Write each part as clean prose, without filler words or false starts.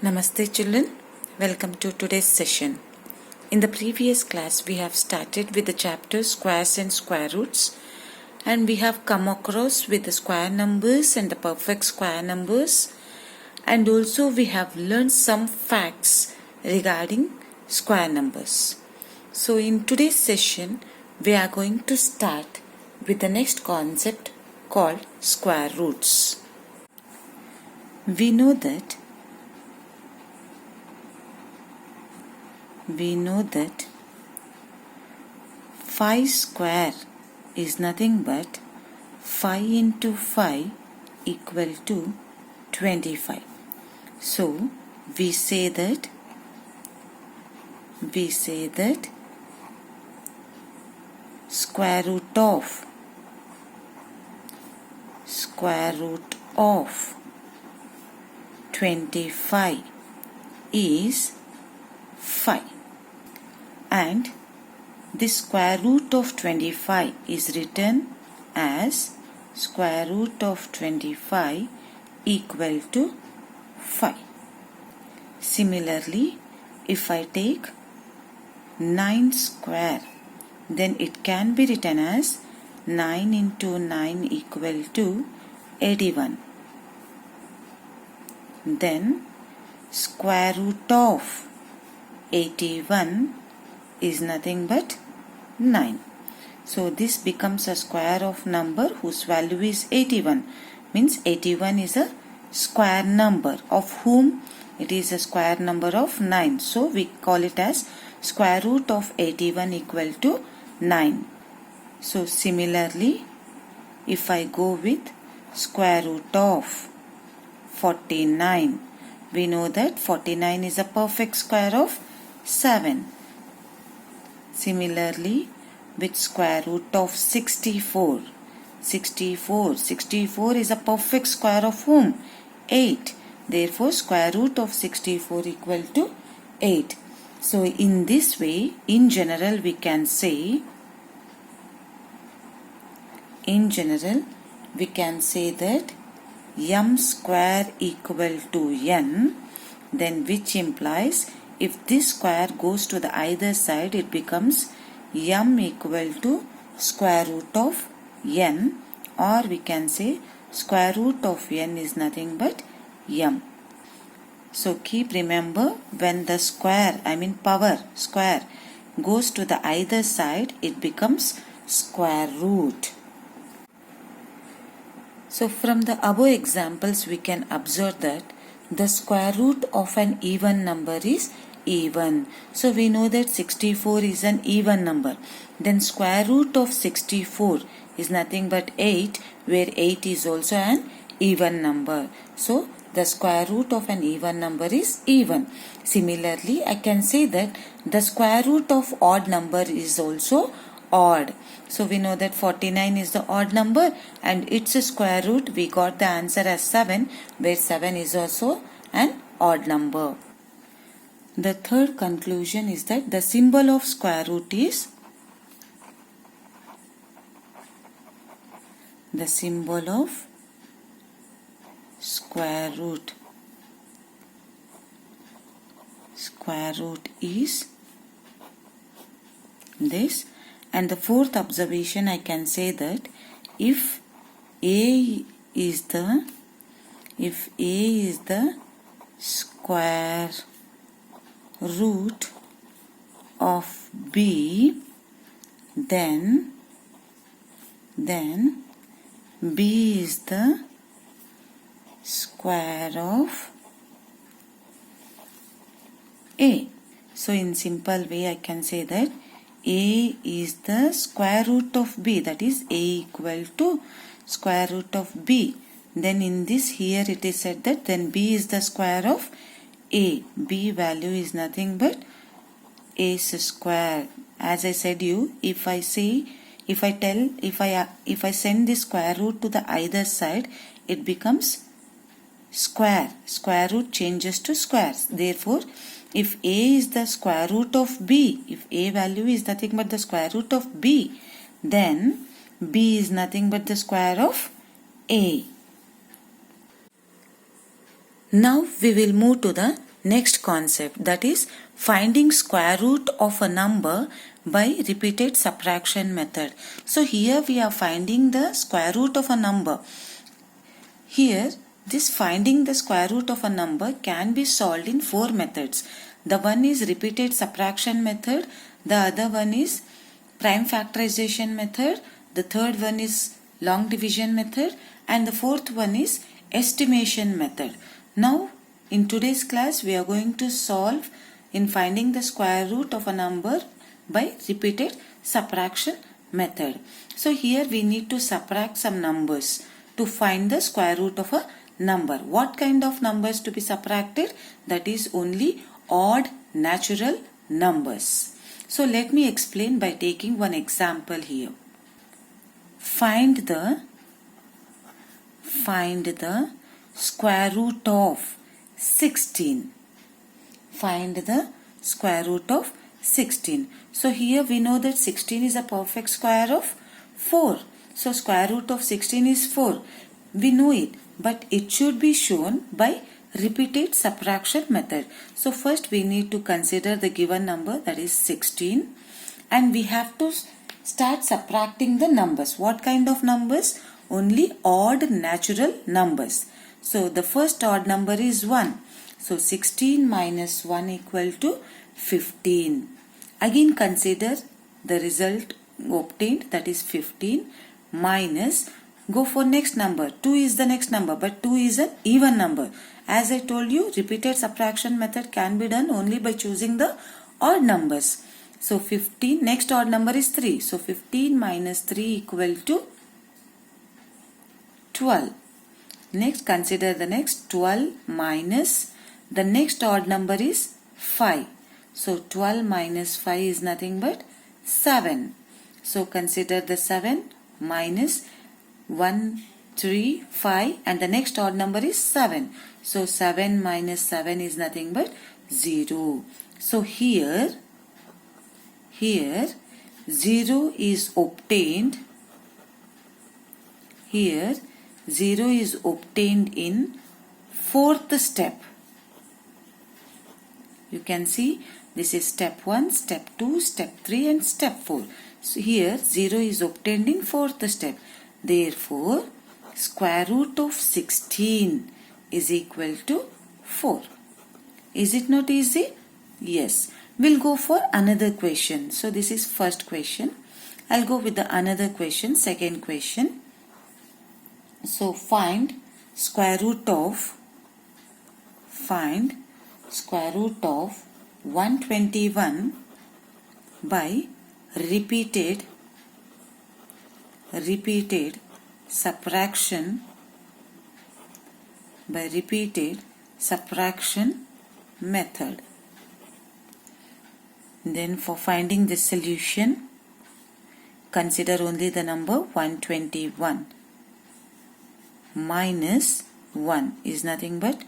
Namaste children, welcome to today's session. In the previous class we have started with the chapter squares and square roots, and we have come across with the square numbers and the perfect square numbers, and also we have learned some facts regarding square numbers. So in today's session we are going to start with the next concept called square roots. We know that 5 square is nothing but 5 into 5 equal to 25. So we say that square root of 25 is 5. And the square root of 25 is written as square root of 25 equal to 5. Similarly, if I take 9 square, then it can be written as 9 into 9 equal to 81. Then square root of 81 is nothing but 9. So this becomes a square of number whose value is 81. Means 81 is a square number of whom it is a square number of 9. So we call it as square root of 81 equal to 9. So similarly, if I go with square root of 49, we know that 49 is a perfect square of 7. Similarly, with square root of 64 is a perfect square of whom? 8. Therefore, square root of 64 equal to 8. So, in this way, in general, we can say that m square equal to n, then which implies if this square goes to the either side, it becomes m equal to square root of n, or we can say square root of n is nothing but m. So keep remember, when the square, power square goes to the either side, it becomes square root. So from the above examples we can observe that the square root of an even number is even. So we know that 64 is an even number. Then square root of 64 is nothing but 8, where 8 is also an even number. So the square root of an even number is even. Similarly, I can say that the square root of odd number is also odd. So we know that 49 is the odd number and its square root we got the answer as 7, where 7 is also an odd number. The third conclusion is that the symbol of square root is this. And the fourth observation, I can say that if A is the square root of B, then B is the square of A. So in simple way I can say that A is the square root of B, that is A equal to square root of B. Then in this here it is said that then B is the square of A. B value is nothing but A's square. As I said you, if I send this square root to the either side, it becomes square. Square root changes to squares. Therefore, if A is the square root of B, if A value is nothing but the square root of B, then B is nothing but the square of A. Now we will move to the next concept, that is finding square root of a number by repeated subtraction method. So here we are finding the square root of a number. Here this finding the square root of a number can be solved in 4 methods. The one is repeated subtraction method, the other one is prime factorization method, the third one is long division method, and the fourth one is estimation method. Now in today's class we are going to solve in finding the square root of a number by repeated subtraction method. So here we need to subtract some numbers to find the square root of a number. What kind of numbers to be subtracted? That is only odd natural numbers. So let me explain by taking one example here. Find the square root of 16. Find the square root of 16. So here we know that 16 is a perfect square of 4. So square root of 16 is 4. We know it, but it should be shown by repeated subtraction method. So first we need to consider the given number, that is 16, and we have to start subtracting the numbers. What kind of numbers? Only odd natural numbers. So the first odd number is 1. So 16 minus 1 equal to 15. Again consider the result obtained, that is 15, minus, go for next number. 2 is the next number, but 2 is an even number. As I told you, repeated subtraction method can be done only by choosing the odd numbers. So 15, next odd number is 3. So 15 minus 3 equal to 12. Next consider the next 12 minus the next odd number is 5. So 12 minus 5 is nothing but 7. So consider the 7 minus 1, 3, 5, and the next odd number is 7. So 7 minus 7 is nothing but 0. So here 0 is obtained. Here 0 is obtained in 4th step. You can see this is step 1, step 2, step 3 and step 4. So here 0 is obtained in 4th step. Therefore, square root of 16 is equal to 4. Is it not easy? Yes. We'll go for another question. So this is first question. I'll go with the another question, second question. So find square root of 121 by repeated subtraction method. Then for finding the solution, consider only the number 121. Minus 1 is nothing but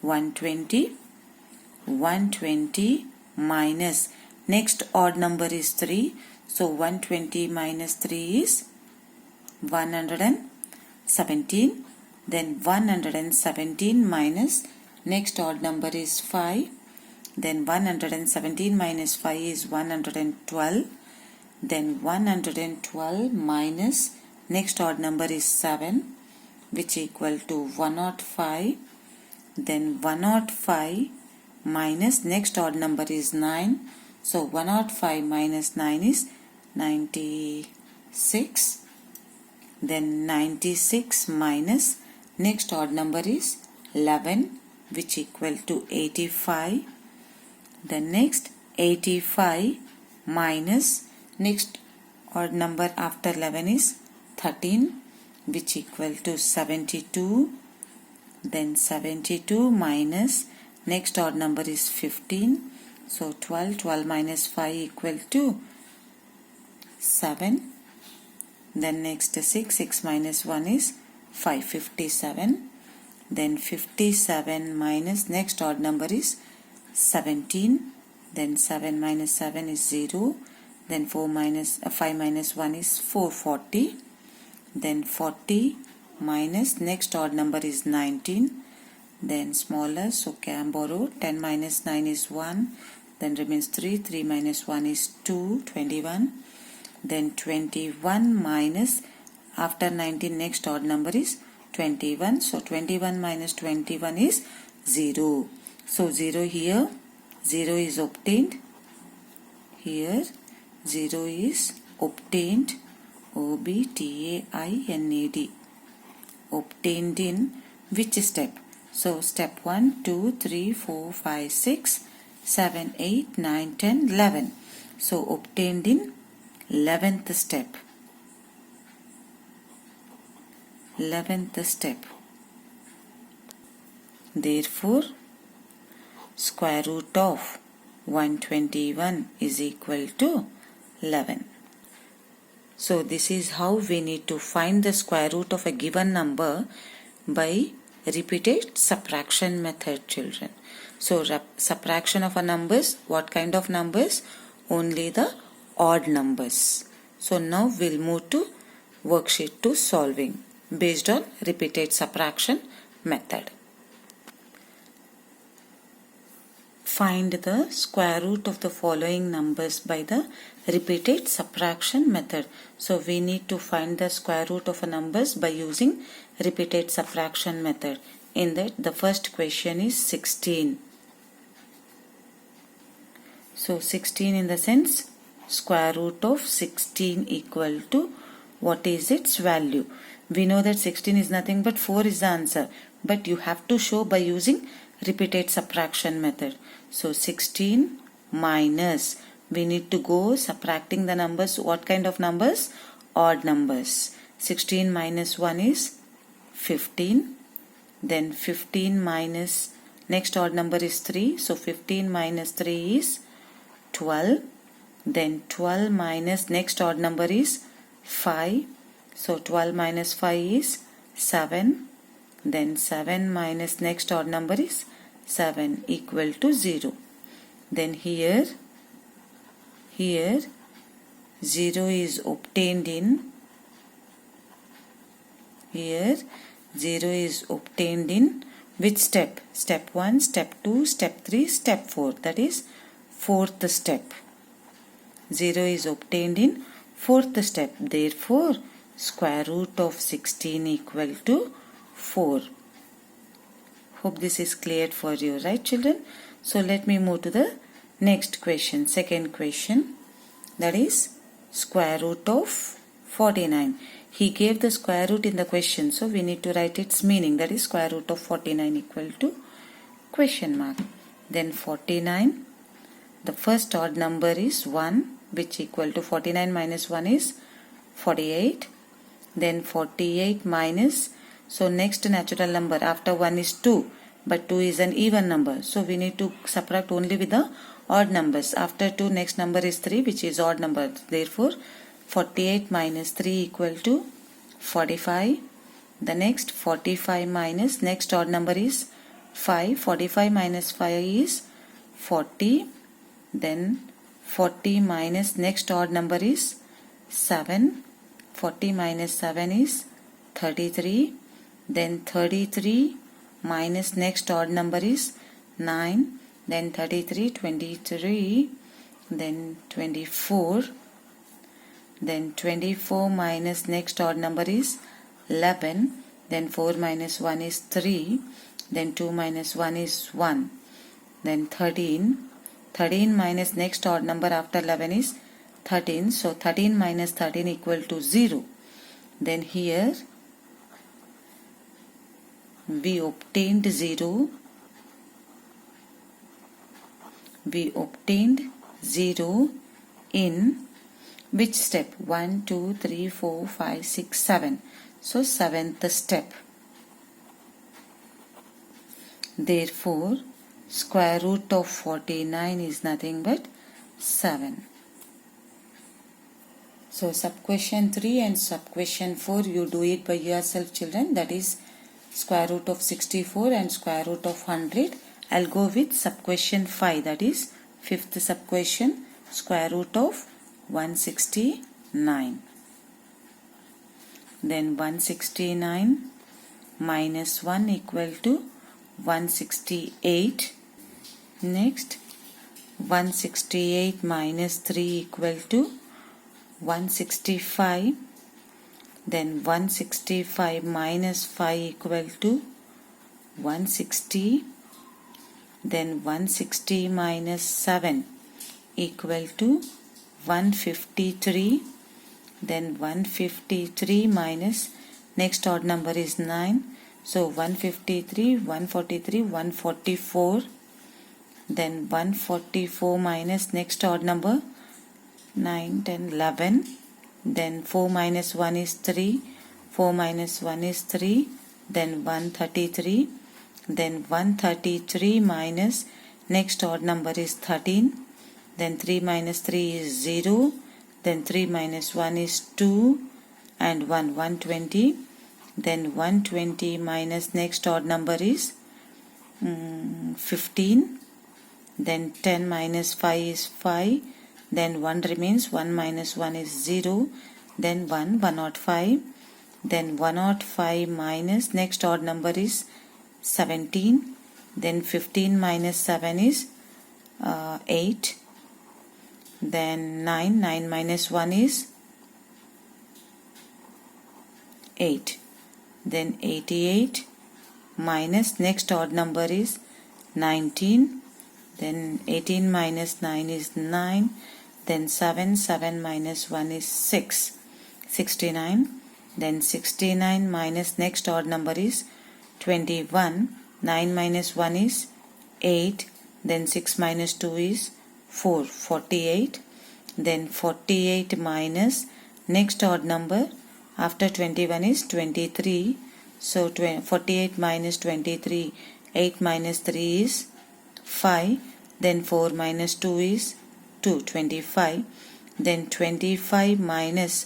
120. 120 minus next odd number is 3. So 120 minus 3 is 117. Then 117 minus next odd number is 5. Then 117 minus 5 is 112. Then 112 minus next odd number is 7, which equal to 105. Then 105 minus next odd number is 9. So 105 minus 9 is 96. Then 96 minus next odd number is 11, which equal to 85. Then next 85 minus next odd number after 11 is 13, which equal to 72. Then 72 minus next odd number is 15. So 12 minus 5 equal to 7. Then next 6 minus 1 is 5, 57. Then 57 minus next odd number is 17. Then 7 minus 7 is 0. Then 5 minus 1 is 4, 40. Then 40 minus next odd number is 19. then smaller, so can borrow. 10 minus 9 is 1, then remains 3, 3 minus 1 is 2, 21, then 21 minus, after 19 next odd number is 21, so 21 minus 21 is 0, so 0 here, 0 is obtained, here 0 is obtained, obtained, obtained in which step? So step 1, 2, 3, 4, 5, 6, 7, 8, 9, 10, 11. So obtained in 11th step. 11th step. Therefore, square root of 121 is equal to 11. So this is how we need to find the square root of a given number by repeated subtraction method, children. So subtraction of a numbers, what kind of numbers? Only the odd numbers. So now we'll move to worksheet 2 solving based on repeated subtraction method. Find the square root of the following numbers by the repeated subtraction method. So we need to find the square root of a numbers by using repeated subtraction method. In that, the first question is 16. So 16 in the sense, square root of 16 equal to, what is its value? We know that 16 is nothing but 4 is the answer, but you have to show by using repeated subtraction method. So 16 minus, we need to go subtracting the numbers. What kind of numbers? Odd numbers. 16 minus 1 is 15. Then 15 minus, next odd number is 3. So 15 minus 3 is 12. Then 12 minus next odd number is 5. So 12 minus 5 is 7. Then 7 minus next odd number is 7 equal to 0. Then here 0 is obtained in, here 0 is obtained in which step? Step 1, step 2, step 3, step 4. That is 4th step. 0 is obtained in 4th step. Therefore, square root of 16 equal to 4. Hope this is clear for you, right, children? So let me move to the next question, second question, that is square root of 49. He gave the square root in the question, so we need to write its meaning, that is square root of 49 equal to question mark. Then 49, the first odd number is 1, which equal to 49 minus 1 is 48. Then 48 minus, so next natural number after 1 is 2, but 2 is an even number, so we need to subtract only with the odd numbers. After 2 next number is 3, which is odd number. Therefore 48 minus 3 equal to 45. The next 45 minus next odd number is 5. 45 minus 5 is 40. Then 40 minus next odd number is 7. 40 minus 7 is 33. Then 33 minus next odd number is 9. Then 33, 23, then 24. Then 24 minus next odd number is 11. Then 4 minus 1 is 3. Then 2 minus 1 is 1. Then 13. 13 minus next odd number after 11 is 13. So 13 minus 13 equal to 0. Then here we obtained 0. We obtained 0 in which step? 1, 2, 3, 4, 5, 6, 7. So 7th step. Therefore, square root of 49 is nothing but 7. So sub question 3 and sub question 4 you do it by yourself, children. That is square root of 64 and square root of 100. I'll go with sub question 5, that is 5th sub question, square root of 169. Then 169 minus 1 equal to 168. Next 168 minus 3 equal to 165. Then 165 minus 5 equal to 160. Then 160 minus 7 equal to 153. Then 153 minus next odd number is 9. So 153, 143, 144. Then 144 minus next odd number 9, 10, 11. Then 4 minus 1 is 3. 4 minus 1 is 3. Then 133. Then 133 minus next odd number is 13. Then 3 minus 3 is 0. Then 3 minus 1 is 2. And 120. Then 120 minus next odd number is 15. Then 10 minus 5 is 5. Then 1 remains. 1 minus 1 is 0. Then 105. Then 105 minus next odd number is 17. Then 15 minus 7 is 8. Then 9. 9 minus 1 is 8. Then 88 minus next odd number is 19. Then 18 minus 9 is 9. Then 7. 7 minus 1 is 6. 69. Then 69 minus next odd number is 21. 9 minus 1 is 8. Then 6 minus 2 is 4. 48. Then 48 minus next odd number after 21 is 23. So 48 minus 23. 8 minus 3 is 5. Then 4 minus 2 is 2. 25. Then 25 minus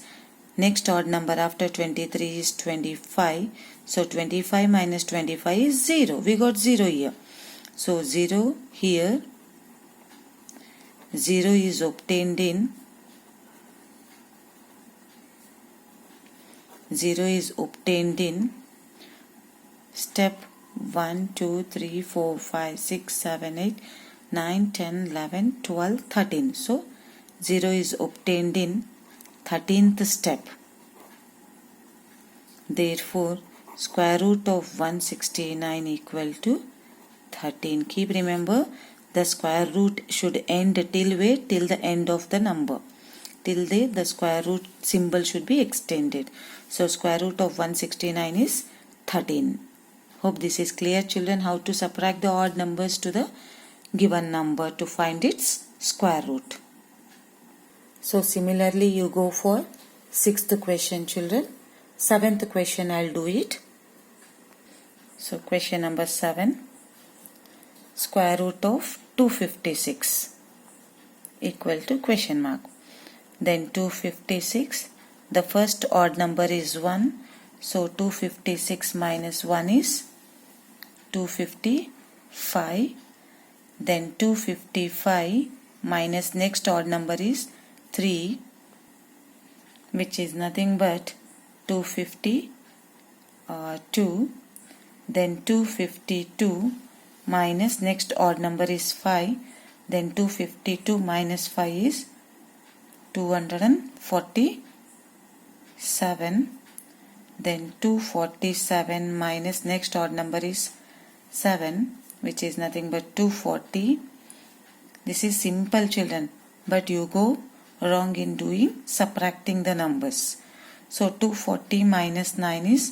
next odd number after 23 is 25. So 25 minus 25 is 0. We got 0 here. So 0 here. 0 is obtained in 0 is obtained in step 1, 2, 3, 4, 5, 6, 7, 8, 9, 10, 11, 12, 13. So 0 is obtained in 13th step. Therefore, square root of 169 equal to 13. Keep remember, the square root should end till where? Till the end of the number. Till there, the square root symbol should be extended. So square root of 169 is 13. Hope this is clear, children, how to subtract the odd numbers to the given number to find its square root. So similarly you go for 6th question, children. 7th question I'll do it. So question number 7. Square root of 256 equal to question mark. Then 256. The first odd number is 1. So 256 minus 1 is 255. Then 255 minus next odd number is 3, which is nothing but 252. Then 252 minus next odd number is 5. Then 252 minus 5 is 247. Then 247 minus next odd number is 7, which is nothing but 240. This is simple, children, but you go wrong in doing subtracting the numbers. So 240 minus 9 is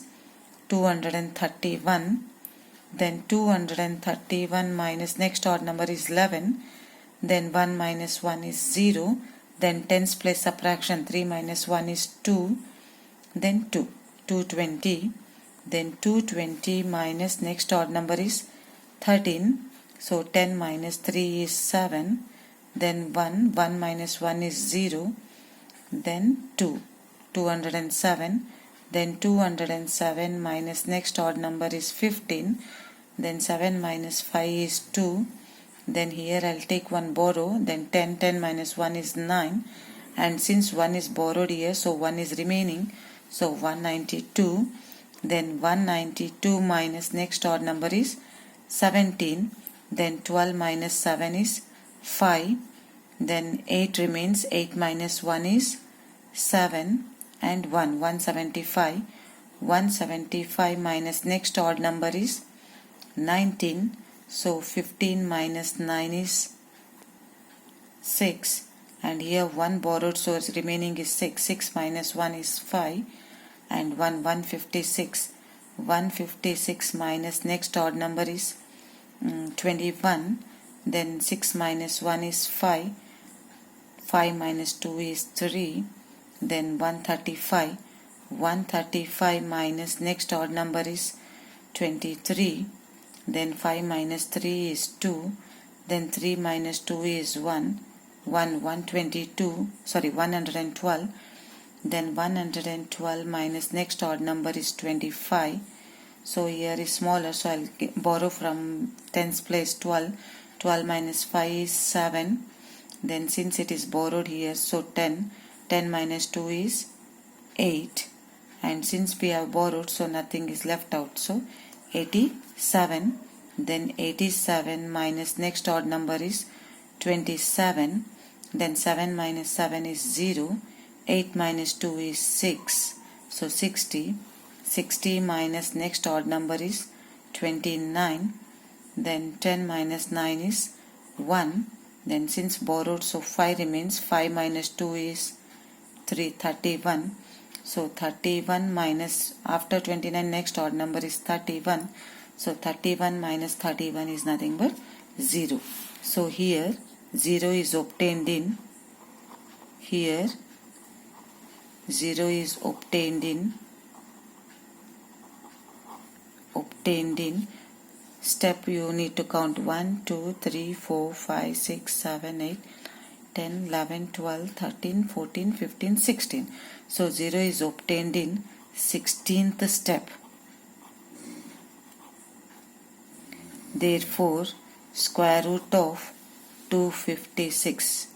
231. Then 231 minus next odd number is 11. Then 1 minus 1 is 0. Then tens place subtraction, 3 minus 1 is 2. Then 2. 220. Then 220 minus next odd number is 13. So 10 minus 3 is 7. Then 1. 1 minus 1 is 0. Then 2. 207. Then 207 minus next odd number is 15. Then 7 minus 5 is 2. Then here I'll take one borrow. Then 10. 10 minus 1 is 9. And since 1 is borrowed here, so 1 is remaining. So 192. Then 192 minus next odd number is 17, then 12 minus 7 is 5, then 8 remains, 8 minus 1 is 7 and 1, 175. 175 minus next odd number is 19, so 15 minus 9 is 6, and here 1 borrowed, so remaining is 6. 6 minus 1 is 5 and 156. 156 minus next odd number is 21, then 6 minus 1 is 5. 5 minus 2 is 3, then 135. 135 minus next odd number is 23, then 5 minus 3 is 2, then 3 minus 2 is 112, then 112 minus next odd number is 25. So here is smaller, so I'll borrow from tens place 12. 12 minus 5 is 7, then since it is borrowed here, so 10. 10 minus 2 is 8, and since we have borrowed, so nothing is left out, so 87. Then 87 minus next odd number is 27, then 7 minus 7 is 0. 8 minus 2 is 6, so 60. 60 minus next odd number is 29, then 10 minus 9 is 1, then since borrowed, so 5 remains. 5 minus 2 is 31, so 31 minus, after 29 next odd number is 31, so 31 minus 31 is nothing but 0. So here 0 is obtained in, here 0 is obtained in step. You need to count 1, 2, 3, 4, 5, 6, 7, 8, 10, 11, 12, 13, 14, 15, 16. So 0 is obtained in 16th step. Therefore, square root of 256.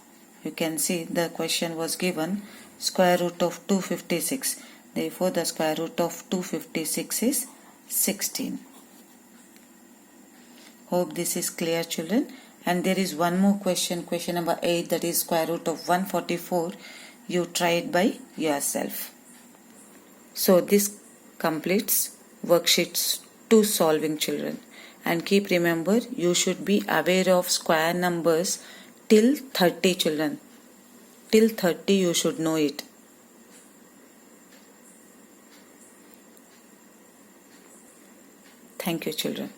You can see the question was given square root of 256. Therefore, the square root of 256 is 16. Hope this is clear, children. And there is one more question, question number 8, that is square root of 144. You try it by yourself. So this completes worksheets 2 solving, children. And keep remember, you should be aware of square numbers till 30, children. Till 30 you should know it. Thank you, children.